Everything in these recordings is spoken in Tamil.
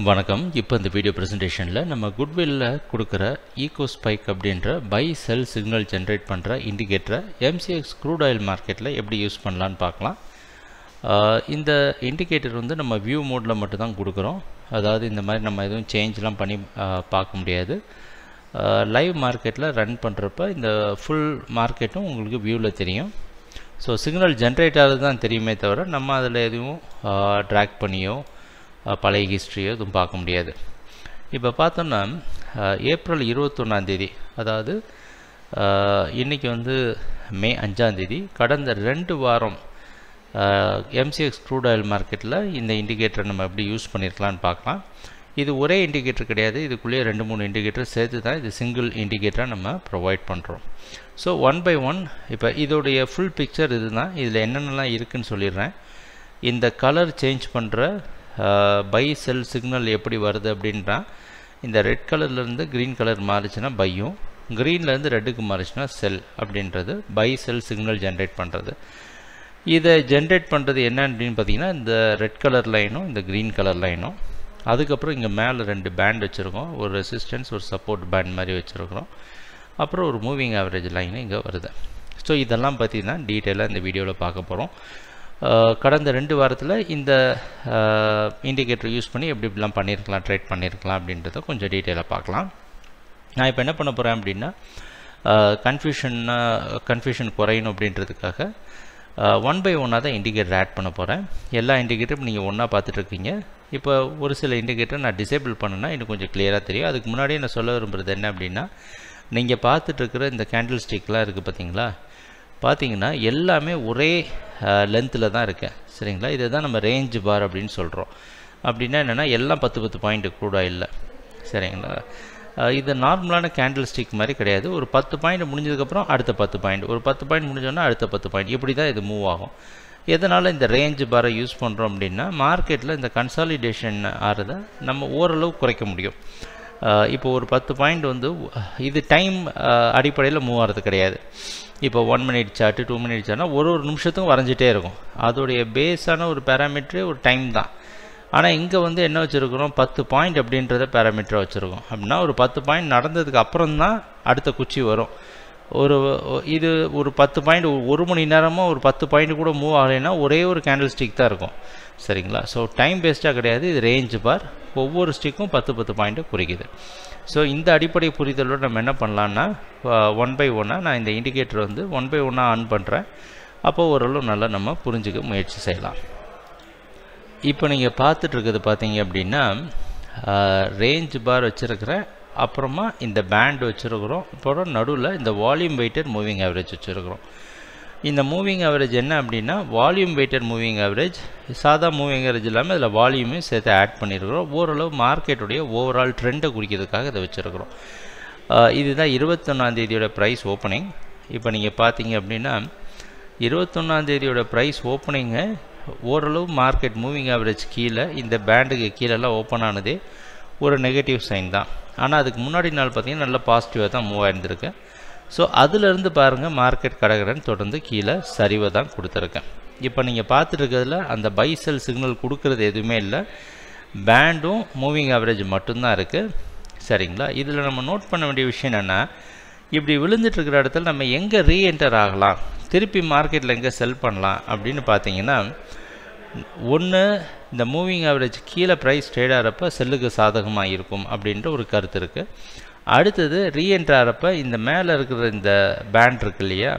வணக்கம். இப்போ இந்த வீடியோ ப்ரெசன்டேஷனில் நம்ம குட்வில்ல கொடுக்குற ஈகோஸ்பைக் அப்படின்ற பை செல் சிக்னல் ஜென்ரேட் பண்ணுற இண்டிகேட்டரை MCX க்ரூட் ஆயில் மார்க்கெட்டில் எப்படி யூஸ் பண்ணலான்னு பார்க்கலாம். இந்த இண்டிகேட்டர் வந்து நம்ம வியூ மோடில் மட்டும்தான் கொடுக்குறோம். அதாவது இந்த மாதிரி நம்ம எதுவும் சேஞ்செலாம் பண்ணி பார்க்க முடியாது. லைவ் மார்க்கெட்டில் ரன் பண்ணுறப்ப இந்த ஃபுல் மார்க்கெட்டும் உங்களுக்கு வியூவில் தெரியும். ஸோ சிக்னல் ஜென்ரேட் ஆகிறது தான் தெரியுமே தவிர நம்ம அதில் எதுவும் ட்ராக் பண்ணியோ பழைய ஹிஸ்ட்ரியோ எதுவும் பார்க்க முடியாது. இப்போ பார்த்தோன்னா ஏப்ரல் 21 அதாவது இன்றைக்கி வந்து மே 5 கடந்த 2 வாரம் MCX க்ரூட் ஆயில் மார்க்கெட்டில் இந்த இண்டிகேட்டரை நம்ம எப்படி யூஸ் பண்ணியிருக்கலான்னு பார்க்கலாம். இது ஒரே இண்டிகேட்டர் கிடையாது, இதுக்குள்ளேயே 2-3 இண்டிகேட்டர் சேர்த்து தான் இது சிங்கிள் இண்டிகேட்டராக நம்ம ப்ரொவைட் பண்ணுறோம். ஸோ 1 by 1 இப்போ இதோடைய ஃபுல் பிக்சர் இது தான். இதில் என்னென்னலாம் இருக்குதுன்னு சொல்லிடுறேன். இந்த கலர் சேஞ்ச் பண்ணுற பை செல் சிக்னல் எப்படி வருது அப்படின்றா, இந்த ரெட் கலர்லேருந்து க்ரீன் கலர் மாறிச்சுன்னா பையும், க்ரீன்லேருந்து ரெட்டுக்கு மாறிச்சுன்னா செல் அப்படின்றது பை செல் சிக்னல் ஜென்ரேட் பண்ணுறது. இதை ஜென்ரேட் பண்ணுறது என்ன அப்படின்னு பார்த்தீங்கன்னா, இந்த ரெட் கலர் லைனும் இந்த க்ரீன் கலர் லைனும், அதுக்கப்புறம் இங்கே மேலே 2 பேண்ட் வச்சுருக்கோம், ஒரு ரெசிஸ்டன்ஸ் ஒரு சப்போர்ட் பேண்ட் மாதிரி வச்சுருக்கிறோம், அப்புறம் ஒரு மூவிங் ஆவரேஜ் லைன் இங்கே வருது. ஸோ இதெல்லாம் பற்றி தான் டீட்டெயிலாக இந்த வீடியோவில் பார்க்க போகிறோம். கடந்த 2 வாரத்தில் இந்த இண்டிகேட்டர் யூஸ் பண்ணி எப்படிலாம் பண்ணியிருக்கலாம், ட்ரேட் பண்ணியிருக்கலாம் அப்படின்றத கொஞ்சம் டீட்டெயிலாக பார்க்கலாம். நான் இப்போ என்ன பண்ண போகிறேன் அப்படின்னா, கன்ஃபியூஷன் குறையணும் அப்படின்றதுக்காக 1 by 1 தான் இண்டிகேட்டர் ஆட் பண்ண போகிறேன். எல்லா இண்டிகேட்டரும் நீங்கள் ஒன்றா பார்த்துட்ருக்கீங்க. இப்போ ஒரு சில இண்டிகேட்டர் நான் டிசேபிள் பண்ணுன்னா இன்னும் கொஞ்சம் கிளியராக தெரியும். அதுக்கு முன்னாடியே நான் சொல்ல விரும்புகிறது என்ன அப்படின்னா, நீங்கள் பார்த்துட்ருக்கிற இந்த கேண்டில் ஸ்டிக்லாம் இருக்குது பார்த்தீங்கன்னா எல்லாமே ஒரே லென்த்தில் தான் இருக்குது, சரிங்களா? இதை தான் நம்ம ரேஞ்ச் பார் அப்படின்னு சொல்கிறோம். அப்படின்னா என்னென்னா எல்லாம் 10 பாயிண்ட் க்ரூட் ஆயிலில், சரிங்களா? இது நார்மலான கேண்டில் ஸ்டிக் மாதிரி கிடையாது. ஒரு 10 பாயிண்ட் முடிஞ்சதுக்கப்புறம் அடுத்த 10 பாயிண்ட், ஒரு 10 பாயிண்ட் முடிஞ்சோன்னா அடுத்த 10 பாயிண்ட், இப்படி தான் இது மூவ் ஆகும். எதனால் இந்த ரேஞ்ச் பாரை யூஸ் பண்ணுறோம் அப்படின்னா, மார்க்கெட்டில் இந்த கன்சாலிடேஷன் ஆகிறத நம்ம ஓரளவு குறைக்க முடியும். இப்போ ஒரு 10 பாயிண்ட் வந்து இது டைம் அடிப்படையில் மூவ் ஆகிறது கிடையாது. இப்போ 1 minute சார்ட்டு 2 minute சார்ட்னா ஒரு நிமிஷத்துக்கும் வரைஞ்சிட்டே இருக்கும். அதோடைய பேஸான ஒரு பேராமீட்டரே ஒரு டைம் தான். ஆனால் இங்கே வந்து என்ன வச்சுருக்கிறோம், 10 பாயிண்ட் அப்படின்றத பேராமீட்டராக வச்சுருக்கோம். அப்படின்னா ஒரு 10 பாயிண்ட் நடந்ததுக்கு அப்புறம் தான் அடுத்த குச்சி வரும். இது ஒரு 10 பாயிண்ட் ஒரு மணி நேரமாக ஒரு 10 பாயிண்ட் கூட மூவ் ஆகலைன்னா ஒரே ஒரு கேண்டில் ஸ்டிக் தான் இருக்கும், சரிங்களா? ஸோ டைம் பேஸ்டாக கிடையாது, இது ரேஞ்ச் பார். ஒவ்வொரு ஸ்டிக்கும் 10 பாயிண்ட்டை குறிக்குது. ஸோ இந்த அடிப்படை புரிதலோடு நம்ம என்ன பண்ணலான்னா, 1 by 1 நான் இந்த இண்டிகேட்டர் வந்து 1 by 1 ஆன் பண்ணுறேன். அப்போது ஓரளவு நல்லா நம்ம புரிஞ்சுக்க முயற்சி செய்யலாம். இப்போ நீங்கள் பார்த்துட்ருக்கிறது பார்த்தீங்க அப்படின்னா, ரேஞ்ச் பார் வச்சுருக்கிறேன், அப்புறமா இந்த பேண்ட் வச்சுருக்கிறோம், அப்புறம் நடுவில் இந்த வால்யூம் வெயிட்டட் மூவிங் ஆவரேஜ் வச்சுருக்கிறோம். இந்த மூவிங் ஆவரேஜ் என்ன அப்படின்னா, வால்யூம் வெயிட்டட் மூவிங் ஆவரேஜ், சாதா மூவிங் ஆவரேஜ் இல்லாமல் இதில் வால்யூமையும் சேர்த்து ஆட் பண்ணியிருக்கிறோம். ஓரளவு மார்க்கெட்டுடைய ஓவரால் ட்ரெண்டை குறிக்கிறதுக்காக இதை வச்சுருக்கிறோம். இதுதான் 21 ப்ரைஸ் ஓப்பனிங். இப்போ நீங்கள் பார்த்தீங்க அப்படின்னா 21 ப்ரைஸ் ஓப்பனிங்கை ஓரளவு மார்க்கெட் மூவிங் ஆவரேஜ் கீழே இந்த பேண்டுக்கு கீழெல்லாம் ஓப்பன் ஆனதே ஒரு நெகட்டிவ் சைன் தான். ஆனால் அதுக்கு முன்னாடி நாள் பார்த்திங்கன்னா நல்லா பாசிட்டிவாக தான் மூவ் ஆயிருந்திருக்கு. ஸோ அதிலிருந்து பாருங்கள், மார்க்கெட் கடகடன் தொடர்ந்து கீழே சரிவை தான் கொடுத்துருக்கேன். இப்போ நீங்கள் பார்த்துருக்கிறதுல அந்த பை செல் சிக்னல் கொடுக்கறது எதுவுமே இல்லை, பேண்டும் மூவிங் ஆவரேஜ் மட்டும்தான் இருக்குது, சரிங்களா? இதில் நம்ம நோட் பண்ண வேண்டிய விஷயம் என்னென்னா, இப்படி விழுந்துட்டுருக்கிற இடத்துல நம்ம எங்கே ரீஎன்டர் ஆகலாம், திருப்பி மார்க்கெட்டில் எங்கே செல் பண்ணலாம் அப்படின்னு பார்த்தீங்கன்னா, ஒன்று இந்த மூவிங் ஆவரேஜ் கீழே ப்ரைஸ் ட்ரேட் ஆகிறப்ப செல்லுக்கு சாதகமாக இருக்கும் அப்படின்ற ஒரு கருத்து இருக்குது. அடுத்தது ரீஎன்ட்ரு ஆகிறப்ப இந்த மேலே இருக்கிற இந்த பேண்ட் இருக்கு இல்லையா,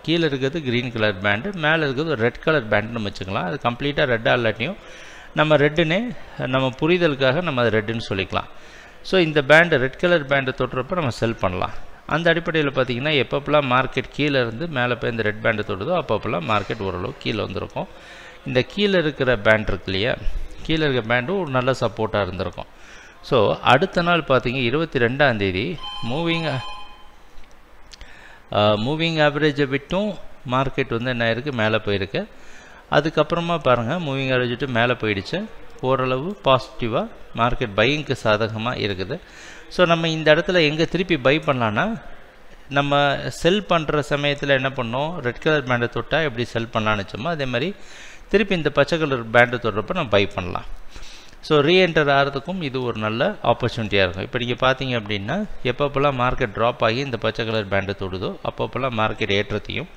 கீழே இருக்கிறது க்ரீன் கலர் பேண்டு, மேலே இருக்கிறது ஒரு ரெட் கலர் பேண்டுன்னு வச்சுக்கலாம். அது கம்ப்ளீட்டாக ரெட்டாக இல்லாட்டியும் நம்ம ரெட்டுன்னே நம்ம புரிதலுக்காக நம்ம அது ரெட்டுன்னு சொல்லிக்கலாம். ஸோ இந்த பேண்டு ரெட் கலர் பேண்டை தொட்டுறப்ப நம்ம செல் பண்ணலாம். அந்த அடிப்படையில் பார்த்திங்கன்னா, எப்பப்பெல்லாம் மார்க்கெட் கீழே இருந்து மேலே போய் இந்த ரெட் பேண்டை தொடுதோ அப்பப்பெல்லாம் மார்க்கெட் ஓரளவு கீழே வந்திருக்கும். இந்த கீழே இருக்கிற பேண்ட் இருக்கு இல்லையா, கீழே இருக்கிற பேண்டும் ஒரு நல்ல சப்போர்ட்டாக இருந்திருக்கும். ஸோ அடுத்த நாள் பார்த்தீங்க 22 மூவிங் ஆவரேஜை விட்டும் மார்க்கெட் வந்து என்ன இருக்குது, மேலே போயிருக்கு. அதுக்கப்புறமா பாருங்கள், மூவிங் ஆவரேஜ் விட்டு மேலே போயிடுச்சு, ஓரளவு பாசிட்டிவாக மார்க்கெட் பையிங்க்கு சாதகமாக இருக்குது. ஸோ நம்ம இந்த இடத்துல எங்கே திருப்பி பை பண்ணலான்னா, நம்ம செல் பண்ணுற சமயத்தில் என்ன பண்ணோம், ரெட் கலர் பேண்டை தொட்டால் எப்படி செல் பண்ணலான்னு வச்சோமோ அதே மாதிரி திருப்பி இந்த பச்சை கலர் பேண்டை தொடுறப்ப நம்ம பை பண்ணலாம். ஸோ ரீஎன்டர் ஆகிறதுக்கும் இது ஒரு நல்ல ஆப்பர்ச்சுனிட்டியாக இருக்கும். இப்போ நீங்கள் பார்த்தீங்க அப்படின்னா எப்பப்போல்லாம் மார்க்கெட் ட்ராப் ஆகி இந்த பச்சை கலர் பேண்டை தொடுதோ அப்பப்போல்லாம் மார்க்கெட் ஏற்றத்தையும்,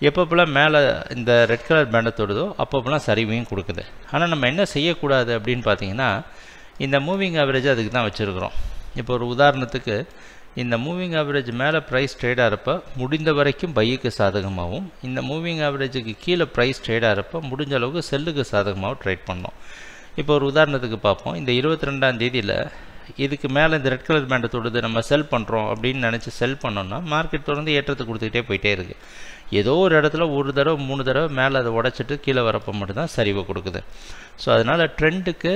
எப்பப்போல்லாம் மேலே இந்த ரெட் கலர் பேண்டை தொடுதோ அப்பப்போல்லாம் சரிவையும் கொடுக்குது. ஆனால் நம்ம என்ன செய்யக்கூடாது அப்படின்னு பார்த்தீங்கன்னா இந்த மூவிங் ஆவரேஜ் அதுக்கு தான் வச்சுருக்கிறோம். இப்போ ஒரு உதாரணத்துக்கு இந்த மூவிங் ஆவரேஜ் மேலே ப்ரைஸ் ட்ரேட் ஆகிறப்ப முடிந்த வரைக்கும் பையுக்கு சாதகமாகவும், இந்த மூவிங் ஆவரேஜுக்கு கீழே ப்ரைஸ் ட்ரேட் ஆகிறப்ப முடிஞ்ச அளவுக்கு செல்லுக்கு சாதகமாகவும் ட்ரேட் பண்ணோம். இப்போ ஒரு உதாரணத்துக்கு பார்ப்போம். இந்த 22ஆம் தேதியில் இதுக்கு மேலே இந்த ரெட் கலர் பேண்டை தொடுது, நம்ம செல் பண்ணுறோம் அப்படின்னு நினச்சி செல் பண்ணோன்னா மார்க்கெட் தொடர்ந்து ஏற்றத்தை கொடுத்துக்கிட்டே போயிட்டே இருக்குது. ஏதோ ஒரு இடத்துல ஒரு தடவை 3 தடவை மேலே அதை உடச்சிட்டு கீழே வரப்போ மட்டும்தான் சரிவை கொடுக்குது. ஸோ அதனால் ட்ரெண்டுக்கு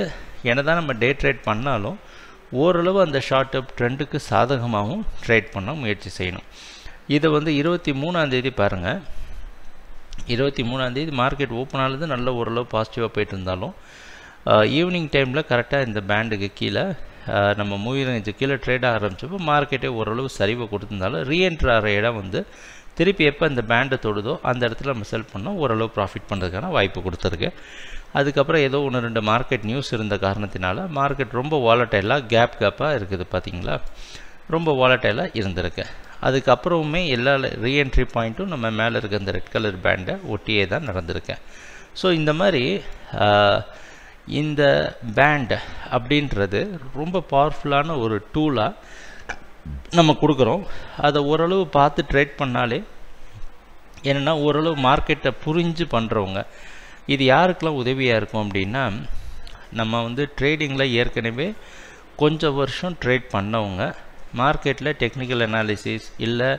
என்ன தான் நம்ம டே ட்ரேட் பண்ணாலும் ஓரளவு அந்த ஷார்ட் டேர்ம் ட்ரெண்டுக்கு சாதகமாகவும் ட்ரேட் பண்ண முயற்சி செய்யணும். இதை வந்து 23ஆம் தேதி பாருங்கள். 23ஆம் தேதி மார்க்கெட் ஓப்பன் ஆனது நல்ல ஓரளவு பாசிட்டிவாக போயிட்டு இருந்தாலும் ஈவினிங் டைமில் கரெக்டாக இந்த பேண்டுக்கு கீழே நம்ம மூவிங் ரேஞ்சு கீழே ட்ரேட் ஆரம்பிச்சப்போ மார்க்கெட்டே ஓரளவு சரிவை கொடுத்துருந்தாலும் ரீஎன்ட்ரு ஆகிற இடம் வந்து திருப்பி எப்போ இந்த பேண்டை தொடுதோ அந்த இடத்துல நம்ம செல் பண்ணோம் ஓரளவு ப்ராஃபிட் பண்ணுறதுக்கான வாய்ப்பு கொடுத்துருக்கு. அதுக்கப்புறம் ஏதோ 1-2 மார்க்கெட் நியூஸ் இருந்த காரணத்தினால மார்க்கெட் ரொம்ப வாலட்டைலாக கேப்பாக இருக்குது. பார்த்தீங்களா, ரொம்ப வாலட்டைலாக இருந்திருக்கு. அதுக்கப்புறமே எல்லா ரீஎன்ட்ரி பாயிண்ட்டும் நம்ம மேலே இருக்க இந்த ரெட் கலர் பேண்டை ஒட்டியே தான் நடந்திருக்கு. ஸோ இந்த மாதிரி இந்த பேண்ட் அப்படின்றது ரொம்ப பவர்ஃபுல்லான ஒரு டூலாக நம்ம கொடுக்குறோம். அதை ஓரளவு பார்த்து ட்ரேட் பண்ணாலே என்னென்னா ஓரளவு மார்க்கெட்டை புரிஞ்சு பண்ணுறவங்க இது யாருக்கெல்லாம் உதவியாக இருக்கும் அப்படின்னா, நம்ம வந்து ட்ரேடிங்கில் ஏற்கனவே கொஞ்சம் வருஷம் ட்ரேட் பண்ணவங்க, மார்க்கெட்டில் டெக்னிக்கல் அனாலிசிஸ் இல்லை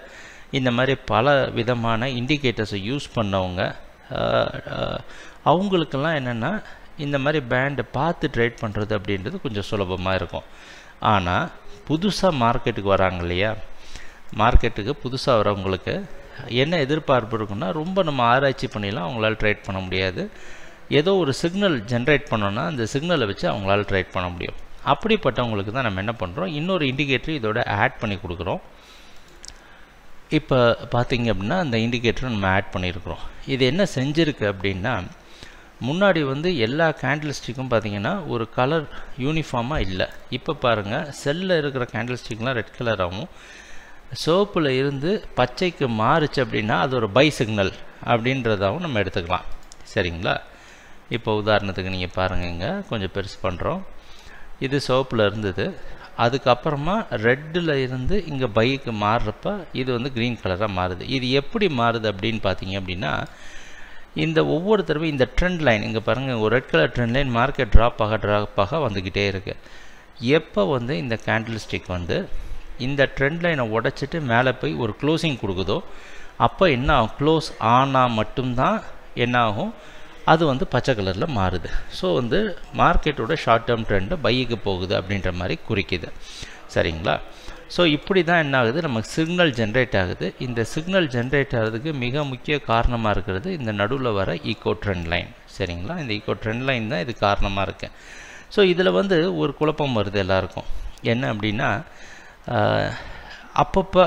இந்த மாதிரி பல விதமான இண்டிகேட்டர்ஸை யூஸ் பண்ணவங்க, அவங்களுக்கெல்லாம் என்னென்னா இந்த மாதிரி பேண்டை பார்த்து ட்ரேட் பண்ணுறது அப்படின்றது கொஞ்சம் சுலபமாக இருக்கும். ஆனால் புதுசாக மார்க்கெட்டுக்கு வராங்க இல்லையா, மார்க்கெட்டுக்கு புதுசாக வரவங்களுக்கு என்ன எதிர்பார்ப்பு இருக்குன்னா, ரொம்ப நம்ம ஆராய்ச்சி பண்ணிலாம் அவங்களால ட்ரேட் பண்ண முடியாது. ஏதோ ஒரு சிக்னல் ஜென்ரேட் பண்ணோன்னா அந்த சிக்னலை வச்சு அவங்களால ட்ரேட் பண்ண முடியும். அப்படிப்பட்டவங்களுக்கு தான் நம்ம என்ன பண்ணுறோம், இன்னொரு இண்டிகேட்டர் இதோட ஆட் பண்ணி கொடுக்குறோம். இப்போ பார்த்தீங்க அப்படின்னா அந்த இண்டிகேட்டரை நம்ம ஆட் பண்ணியிருக்கிறோம். இது என்ன செஞ்சுருக்கு அப்படின்னா, முன்னாடி வந்து எல்லா கேண்டில் ஸ்டிக்கும் பார்த்தீங்கன்னா ஒரு கலர் யூனிஃபார்மாக இல்லை. இப்போ பாருங்கள், செல்லில் இருக்கிற கேண்டில் ஸ்டிக்லாம் ரெட் கலராகவும் சிவப்பில் இருந்து பச்சைக்கு மாறுச்சு அப்படின்னா அது ஒரு பை சிக்னல் அப்படின்றதாகவும் நம்ம எடுத்துக்கலாம். சரிங்களா, இப்போ உதாரணத்துக்கு நீங்கள் பாருங்கள், இங்கே கொஞ்சம் பெருசு பண்ணுறோம். இது சிவப்பில் இருந்தது, அதுக்கப்புறமா ரெட்டில் இருந்து இங்கே பைக்கு மாறுறப்ப இது வந்து க்ரீன் கலராக மாறுது. இது எப்படி மாறுது அப்படின்னு பார்த்தீங்க அப்படின்னா, இந்த ஒவ்வொரு தடவை இந்த ட்ரெண்ட் லைன் இங்கே பாருங்கள், ஒரு red colour trend line market drop ஆக வந்துக்கிட்டே இருக்குது. எப்போ வந்து இந்த கேண்டில் ஸ்டிக் வந்து இந்த ட்ரெண்ட் லைனை உடச்சிட்டு மேலே போய் ஒரு க்ளோசிங் கொடுக்குதோ அப்போ என்ன ஆகும், க்ளோஸ் ஆனால் மட்டும்தான் என்ன ஆகும், அது வந்து பச்சை கலரில் மாறுது. ஸோ வந்து மார்க்கெட்டோட ஷார்ட் டேர்ம் ட்ரெண்டு பைக்கு போகுது அப்படின்ற மாதிரி குறிக்குது. சரிங்களா, ஸோ இப்படி தான் என்ன ஆகுது, நமக்கு சிக்னல் ஜென்ரேட் ஆகுது. இந்த சிக்னல் ஜென்ரேட் ஆகிறதுக்கு மிக முக்கிய காரணமாக இருக்கிறது இந்த நடுவில் வர ஈகோ ட்ரெண்ட் லைன். சரிங்களா, இந்த ஈகோ ட்ரெண்ட் லைன் தான் இது காரணமாக இருக்குது. ஸோ இதில் வந்து ஒரு குழப்பம் வருது எல்லாருக்கும். என்ன அப்படின்னா, அப்பப்போ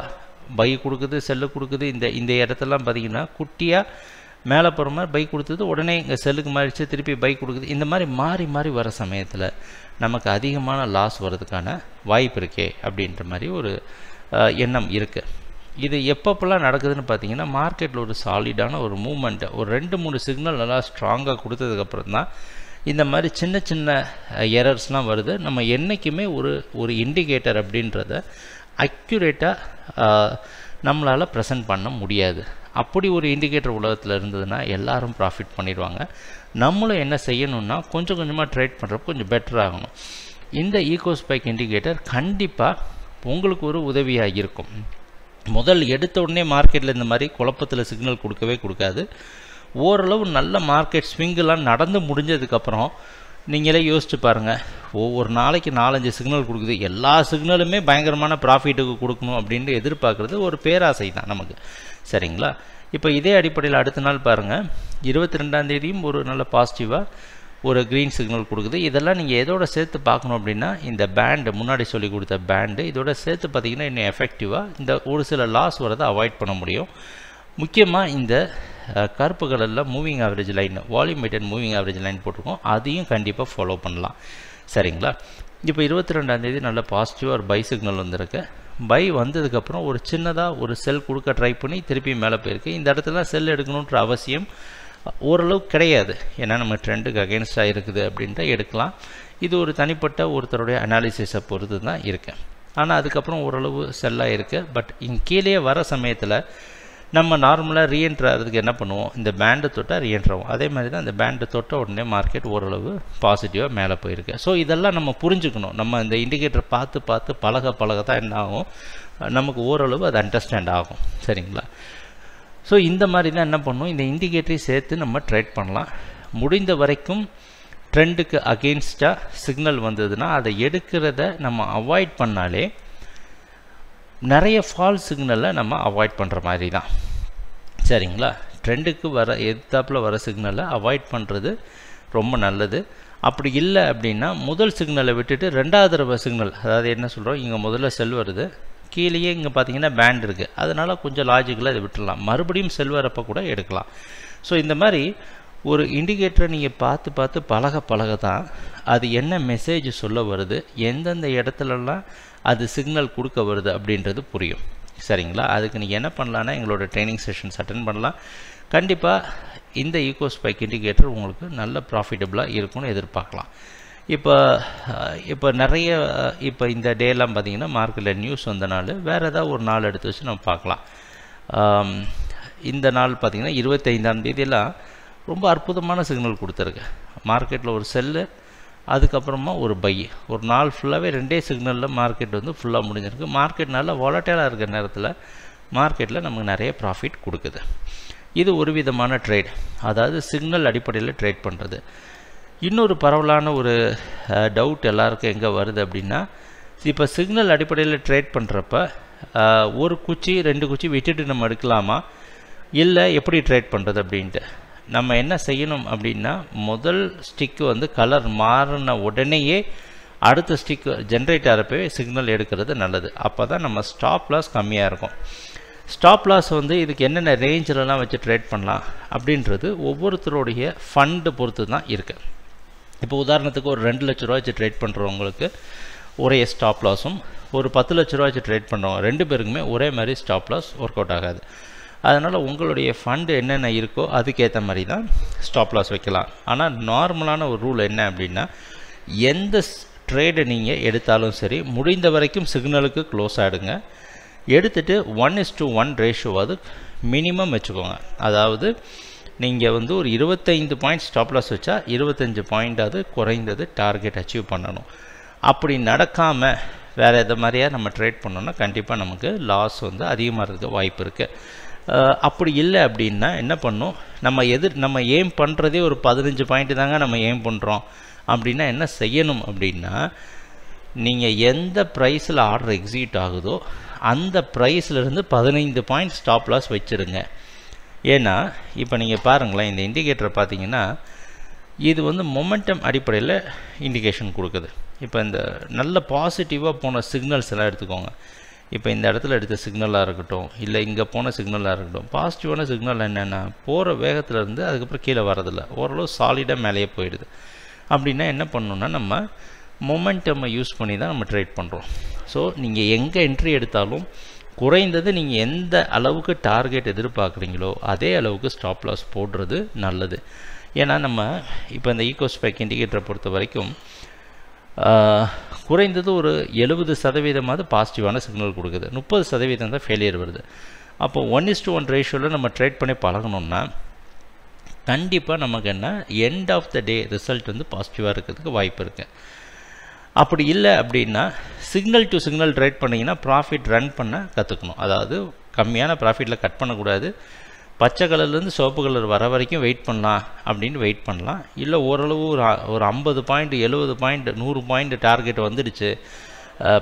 பை கொடுக்குது, செல்லு கொடுக்குது, இந்த இடத்தெல்லாம் பார்த்திங்கன்னா குட்டியாக மேலே போகிற மாதிரி பை கொடுத்தது உடனே இங்கே செல்லுக்கு மாறிச்சு, திருப்பி பை கொடுக்குது. இந்த மாதிரி மாறி மாறி வர சமயத்தில் நமக்கு அதிகமான லாஸ் வர்றதுக்கான வாய்ப்பு இருக்கே அப்படின்ற மாதிரி ஒரு எண்ணம் இருக்குது. இது எப்பப்பெல்லாம் நடக்குதுன்னு பார்த்தீங்கன்னா, மார்க்கெட்டில் ஒரு சாலிடான ஒரு மூமெண்ட்டை ஒரு 2-3 சிக்னல் நல்லா ஸ்ட்ராங்காக கொடுத்ததுக்கப்புறம் தான் இந்த மாதிரி சின்ன சின்ன எரர்ஸ்லாம் வருது. நம்ம என்றைக்குமே ஒரு இண்டிகேட்டர் அப்படின்றத அக்யூரேட்டாக நம்மளால் ப்ரெசென்ட் பண்ண முடியாது. அப்படி ஒரு இண்டிகேட்டர் உலகத்தில் இருந்ததுன்னா எல்லாரும் ப்ராஃபிட் பண்ணிடுவாங்க. நம்மளும் என்ன செய்யணும்னா கொஞ்சம் கொஞ்சமாக ட்ரேட் பண்ணுறப்ப கொஞ்சம் பெட்டர் ஆகணும். இந்த ஈகோ ஸ்பைக் இண்டிகேட்டர் கண்டிப்பாக உங்களுக்கு ஒரு உதவியாக இருக்கும். முதல் எடுத்த உடனே மார்க்கெட்டில் இந்த மாதிரி குழப்பத்தில் சிக்னல் கொடுக்கவே கொடுக்காது. ஓரளவு நல்ல மார்க்கெட் ஸ்விங்கெலாம் நடந்து முடிஞ்சதுக்கப்புறம் நீங்களே யோசிச்சு பாருங்கள், ஒவ்வொரு நாளைக்கு 4-5 சிக்னல் கொடுக்குது, எல்லா சிக்னலுமே பயங்கரமான ப்ராஃபிட்டுக்கு கொடுக்கணும் அப்படின்ட்டு எதிர்பார்க்குறது ஒரு பேராசை தான் நமக்கு. சரிங்களா, இப்போ இதே அடிப்படையில் அடுத்த நாள் பாருங்கள், 22ஆம் தேதியும் ஒரு நல்ல பாசிட்டிவாக ஒரு க்ரீன் சிக்னல் கொடுக்குது. இதெல்லாம் நீங்கள் எதோட சேர்த்து பார்க்கணும் அப்படின்னா, இந்த பேண்டு முன்னாடி சொல்லி கொடுத்த பேண்டு இதோட சேர்த்து பார்த்திங்கன்னா இன்னும் எஃபெக்டிவாக இந்த ஒரு சில லாஸ் வரதை அவாய்ட் பண்ண முடியும். முக்கியமாக இந்த கருப்பு கலரில் moving average line, volume weighted moving average line போட்டிருக்கோம், அதையும் கண்டிப்பாக ஃபாலோ பண்ணலாம். சரிங்களா? இப்போ 22ஆம் தேதி நல்ல பாசிட்டிவாக ஒரு பை சிக்னல் வந்திருக்கு. பை வந்ததுக்கப்புறம் ஒரு சின்னதாக ஒரு செல் கொடுக்க ட்ரை பண்ணி திருப்பி மேலே போயிருக்கு. இந்த இடத்துல செல் எடுக்கணுன்ற அவசியம் ஓரளவு கிடையாது, ஏன்னா நம்ம ட்ரெண்டுக்கு அகெயின்ஸ்டாக இருக்குது அப்படின்ட்டு எடுக்கலாம். இது ஒரு தனிப்பட்ட ஒருத்தருடைய அனாலிசிஸை பொறுத்து தான் இருக்கு. ஆனால் அதுக்கப்புறம் ஓரளவு செல்லாக இருக்குது. பட் கீழே வர சமயத்தில் நம்ம நார்மலாக ரீஎன்ட்ரு ஆகிறதுக்கு என்ன பண்ணுவோம், இந்த பேண்டை தொட்டால் ரீஎன்ட்ரு ஆகும். அதே மாதிரி தான் இந்த பேண்டை தொட்ட உடனே மார்க்கெட் ஓரளவு பாசிட்டிவாக மேலே போயிருக்கு. ஸோ இதெல்லாம் நம்ம புரிஞ்சுக்கணும். நம்ம இந்த இண்டிகேட்டர் பார்த்து பழக தான் என்ன ஆகும், நமக்கு ஓரளவு அது அண்டர்ஸ்டாண்ட் ஆகும். சரிங்களா? ஸோ இந்த மாதிரி தான் என்ன பண்ணும், இந்த இண்டிகேட்டரை சேர்த்து நம்ம ட்ரேட் பண்ணலாம். முடிந்த வரைக்கும் ட்ரெண்டுக்கு அகெயின்ஸ்டாக சிக்னல் வந்ததுன்னா அதை எடுக்கிறத நம்ம அவாய்ட் பண்ணாலே நிறைய ஃபால்ஸ் சிக்னலை நம்ம அவாய்ட் பண்ணுற மாதிரி தான். சரிங்களா? ட்ரெண்டுக்கு வர எதிர்த்தாப்பில் வர சிக்னலை அவாய்ட் பண்ணுறது ரொம்ப நல்லது. அப்படி இல்லை அப்படின்னா முதல் சிக்னலை விட்டுட்டு ரெண்டாவது தடவை சிக்னல், அதாவது என்ன சொல்கிறோம், இங்கே முதல்ல செல் வருது, கீழேயே இங்கே பார்த்தீங்கன்னா பேண்ட் இருக்குது, அதனால் கொஞ்சம் லாஜிக்கலாக இதை விட்டுடலாம், மறுபடியும் செல் வரப்போ கூட எடுக்கலாம். ஸோ இந்த மாதிரி ஒரு இண்டிகேட்டரை நீங்கள் பார்த்து பழக தான் அது என்ன மெசேஜ் சொல்ல வருது, எந்தெந்த இடத்துலலாம் அது சிக்னல் கொடுக்க வருது அப்படின்றது புரியும். சரிங்களா? அதுக்கு நீங்கள் என்ன பண்ணலான்னா எங்களோட ட்ரைனிங் செஷன்ஸ் அட்டென்ட் பண்ணலாம். கண்டிப்பாக இந்த ஈகோ ஸ்பைக் இண்டிகேட்டர் உங்களுக்கு நல்ல ப்ராஃபிட்டபுளாக இருக்கும்னு எதிர்பார்க்கலாம். இப்போ நிறைய இப்போ இந்த டேலாம் பார்த்திங்கன்னா மார்க்கெட்டில் நியூஸ் வந்தனால வேறு ஏதாவது ஒரு நாள் எடுத்து வச்சு நம்ம பார்க்கலாம். இந்த நாள் பார்த்திங்கன்னா 25ஆம் தேதியெல்லாம் ரொம்ப அற்புதமான சிக்னல் கொடுத்துருக்கு. மார்க்கெட்டில் ஒரு செல்லு, அதுக்கப்புறமா ஒரு பை, ஒரு நாள் ஃபுல்லாகவே ரெண்டே சிக்னலில் மார்க்கெட் வந்து ஃபுல்லாக முடிஞ்சிருக்கு. மார்க்கெட் நல்லா வாலட்டைலாக இருக்கிற நேரத்தில் மார்க்கெட்டில் நமக்கு நிறைய ப்ராஃபிட் கொடுக்குது. இது ஒரு விதமான ட்ரேட், அதாவது சிக்னல் அடிப்படையில் ட்ரேட் பண்ணுறது. இன்னொரு பரவலான ஒரு டவுட் எல்லாருக்கும் எங்கே வருது அப்படின்னா, இப்போ சிக்னல் அடிப்படையில் ட்ரேட் பண்ணுறப்ப ஒரு குச்சி 2 குச்சி விட்டுட்டு நம்ம எடுக்கலாமா, இல்லை எப்படி ட்ரேட் பண்ணுறது அப்படின்ட்டு. நம்ம என்ன செய்யணும் அப்படின்னா, முதல் ஸ்டிக்கு வந்து கலர் மாறின உடனேயே அடுத்த ஸ்டிக் ஜென்ரேட் ஆகிறப்பவே சிக்னல் எடுக்கிறது நல்லது. அப்போ தான் நம்ம ஸ்டாப் லாஸ் கம்மியாக இருக்கும். ஸ்டாப் லாஸ் வந்து இதுக்கு என்னென்ன ரேஞ்சிலலாம் வச்சு ட்ரேட் பண்ணலாம் அப்படின்றது ஒவ்வொருத்தருடைய ஃபண்டு பொறுத்து தான் இருக்குது. இப்போ உதாரணத்துக்கு ஒரு 2 லட்ச ரூபா வச்சு ட்ரேட் பண்ணுறவங்களுக்கு ஒரே ஸ்டாப் லாஸும், ஒரு 10 லட்ச ரூபா வச்சு ட்ரேட் பண்ணுறவங்க 2 பேருக்குமே ஒரே மாதிரி ஸ்டாப் லாஸ் ஒர்க் அவுட் ஆகாது. அதனால் உங்களுடைய ஃபண்டு என்னென்ன இருக்கோ அதுக்கேற்ற மாதிரி தான் ஸ்டாப் லாஸ் வைக்கலாம். ஆனால் நார்மலான ஒரு ரூல் என்ன அப்படின்னா, எந்த ட்ரேடை நீங்கள் எடுத்தாலும் சரி முடிந்த வரைக்கும் சிக்னலுக்கு க்ளோஸ் ஆகிடுங்க. எடுத்துகிட்டு 1:1 ரேஷியோவாது மினிமம் வச்சுக்கோங்க. அதாவது நீங்கள் வந்து ஒரு 25 பாயிண்ட் ஸ்டாப் லாஸ் வச்சா 25 பாயிண்டாவது குறைந்தது டார்கெட் அச்சீவ் பண்ணணும். அப்படி நடக்காமல் வேறு எதை மாதிரியாக நம்ம ட்ரேட் பண்ணோன்னா கண்டிப்பாக நமக்கு லாஸ் வந்து அதிகமாக இருக்க வாய்ப்பு இருக்குது. அப்படி இல்லை அப்படின்னா என்ன பண்ணும், நம்ம எய்ம் பண்ணுறதே ஒரு 15 பாயிண்ட்டு தாங்க நம்ம எய்ம் பண்ணுறோம் அப்படின்னா என்ன செய்யணும் அப்படின்னா, நீங்கள் எந்த ப்ரைஸில் ஆர்டர் எக்ஸிக்யூட் ஆகுதோ அந்த ப்ரைஸ்லேருந்து 15 பாயிண்ட் ஸ்டாப் லாஸ் வச்சுருங்க. ஏன்னா இப்போ நீங்கள் பாருங்களேன், இந்த இண்டிகேட்டரை பார்த்தீங்கன்னா இது வந்து மொமெண்டம் அடிப்படையில் இண்டிகேஷன் கொடுக்குது. இப்போ இந்த நல்ல பாசிட்டிவாக போன சிக்னல்ஸ் எல்லாம் எடுத்துக்கோங்க. இப்போ இந்த இடத்துல எடுத்த சிக்னலாக இருக்கட்டும், இல்லை இங்கே போன சிக்னலாக இருக்கட்டும், பாசிட்டிவான சிக்னல் என்னென்னா போகிற வேகத்திலேருந்து அதுக்கப்புறம் கீழே வரதில்லை, ஓரளவு சாலிடாக மேலேயே போயிடுது. அப்படின்னா என்ன பண்ணணுன்னா, நம்ம மொமெண்டமை யூஸ் பண்ணி தான் நம்ம ட்ரேட் பண்ணுறோம். ஸோ நீங்கள் எங்கே என்ட்ரி எடுத்தாலும் குறைந்தது நீங்கள் எந்த அளவுக்கு டார்கெட் எதிர்பார்க்குறீங்களோ அதே அளவுக்கு ஸ்டாப் லாஸ் போடுறது நல்லது. ஏன்னா நம்ம இப்போ இந்த ஈகோ ஸ்பைக் இண்டிகேட்டரை பொறுத்த வரைக்கும் குறைந்தது ஒரு 70% பாசிட்டிவான சிக்னல் கொடுக்குது, 30% தான் ஃபெயிலியர் வருது. அப்போ 1:1 ரேஷியோவில் நம்ம ட்ரேட் பண்ணி பழகணுன்னா கண்டிப்பாக நமக்கு என்ன end of the day result வந்து பாசிட்டிவாக இருக்கிறதுக்கு வாய்ப்பு இருக்குது. அப்படி இல்லை அப்படின்னா சிக்னல் டு சிக்னல் ட்ரேட் பண்ணிங்கன்னா ப்ராஃபிட் ரன் பண்ண கற்றுக்கணும். அதாவது கம்மியான ப்ராஃபிட்டில் கட் பண்ணக்கூடாது. பச்சை கலர்லேருந்து சிவப்பு கலர் வர வரைக்கும் வெயிட் பண்ணலாம் அப்படின்னு வெயிட் பண்ணலாம். இல்லை ஓரளவு ஒரு 50 பாயிண்ட் 70 பாயிண்ட் 100 பாயிண்ட் டார்கெட் வந்துடுச்சு,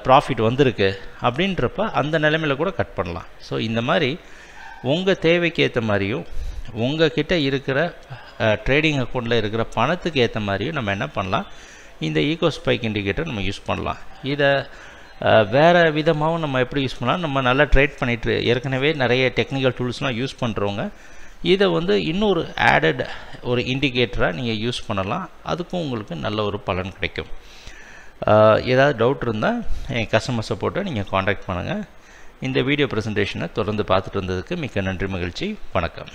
ப்ராஃபிட் வந்திருக்கு அப்படின்றப்ப அந்த நிலைமையில் கூட கட் பண்ணலாம். ஸோ இந்த மாதிரி உங்கள் தேவைக்கு ஏற்ற மாதிரியும் உங்கள் கிட்ட இருக்கிற ட்ரேடிங் அக்கௌண்ட்டில் இருக்கிற பணத்துக்கு ஏற்ற மாதிரியும் நம்ம என்ன பண்ணலாம், இந்த ஈகோ ஸ்பைக் இண்டிகேட்டர் நம்ம யூஸ் பண்ணலாம். இதை வேறு விதமாகவும் நம்ம எப்படி யூஸ் பண்ணலாம், நம்ம நல்லா ட்ரேட் பண்ணிட்டு ஏற்கனவே நிறைய டெக்னிக்கல் டூல்ஸ்லாம் யூஸ் பண்ணுறவங்க இதை வந்து இன்னொரு ஆடட் ஒரு இண்டிகேட்டராக நீங்கள் யூஸ் பண்ணலாம். அதுக்கும் உங்களுக்கு நல்ல ஒரு பலன் கிடைக்கும். ஏதாவது டவுட் இருந்தால் என் கஸ்டமர் சப்போர்ட்டை நீங்கள் காண்டாக்ட் பண்ணுங்கள். இந்த வீடியோ ப்ரெசன்டேஷனை தொடர்ந்து பார்த்துட்டு வந்ததுக்கு மிக்க நன்றி, மகிழ்ச்சி, வணக்கம்.